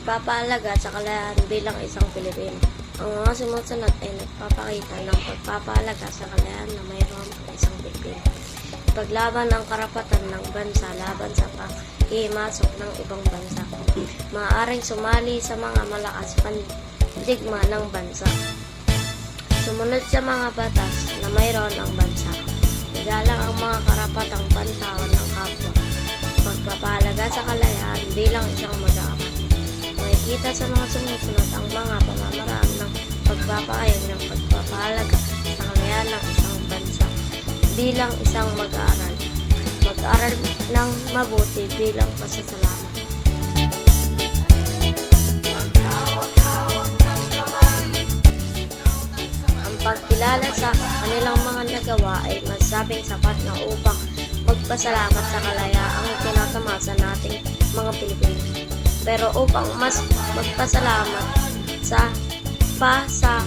pagpapahalaga sa kalayaan bilang isang Pilipino. Ang mga sumusunod ay nagpapakita ng pagpapahalaga sa kalayaan na mayroon ang isang Pilipino. Paglaban ang karapatan ng bansa laban sa paghihimasok ng ibang bansa. Maaaring sumali sa mga malakas pandigma ng bansa. Sumunod sa mga batas na mayroon ang bansa. Igalang ang mga karapatang pantawan ng kapwa. Pagpapahalaga sa kalayaan bilang isang mag-aaral. Makikita sa mga sumusunod ang mga pamamaraan ng pagpapahayag ng pagpapahalaga sa kalayaan ng isang bansa bilang isang mag-aaral. Mag-aaral ng mabuti bilang pasasalamat. Ang pagkilala sa kanilang mga nagawa ay masabing sapat na upang magpasalamat sa kalayaang tinatamasa nating mga Pilipino. Pero upang mas magpasalamat sa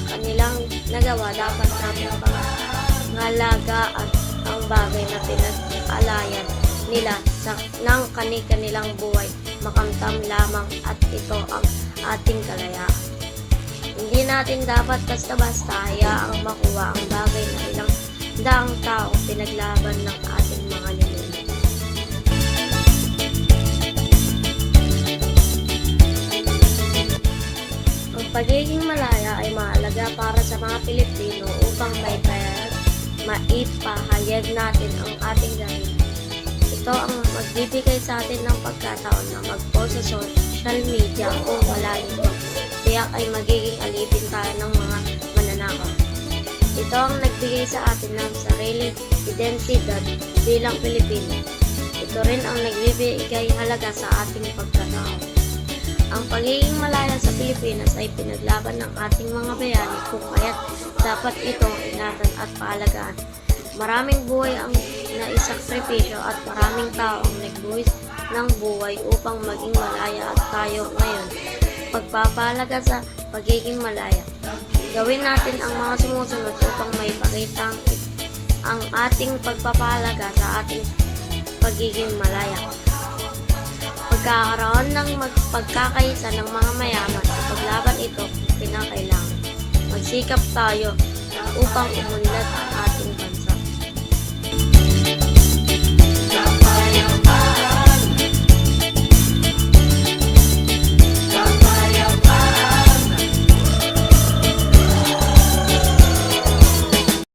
kanilang nagawa, dapat natin pangalagaan ang bagay na pinag-alayan nila ng kanilang buhay. Makamtam lamang at ito ang ating kalayaan. Hindi natin dapat basta-basta hayaang makuha ang bagay na ilang daang taong pinaglaban ng ating mga ninuno. Ang pagiging malaya ay mahalaga para sa mga Pilipino upang maipahayag natin ang ating galing. Ito ang magbibigay sa atin ng pagkataon na mag-post sa social media kung wala ito. Tiyak ay magiging alipin tayo ng mga mananakaw. Ito ang nagbigay sa atin ng sariling identidad bilang Pilipino. Ito rin ang nagbibigay halaga sa ating pagkatao. Ang pagiging malaya sa Pilipinas ay pinaglaban ng ating mga bayani kung kaya't dapat itong ingatan at paalagaan. Maraming buhay ang naisakripisyo at maraming tao ang nagbuwis ng buhay upang maging malaya at tayo ngayon. Pagpapahalaga sa pagiging malaya. Gawin natin ang mga sumusunod upang maipakita ang ating pagpapahalaga sa ating pagiging malaya. Pagkakaroon ng pagkakaisa ng mga mayaman sa paglaban ito, pinakailangan. Magsikap tayo upang umunlad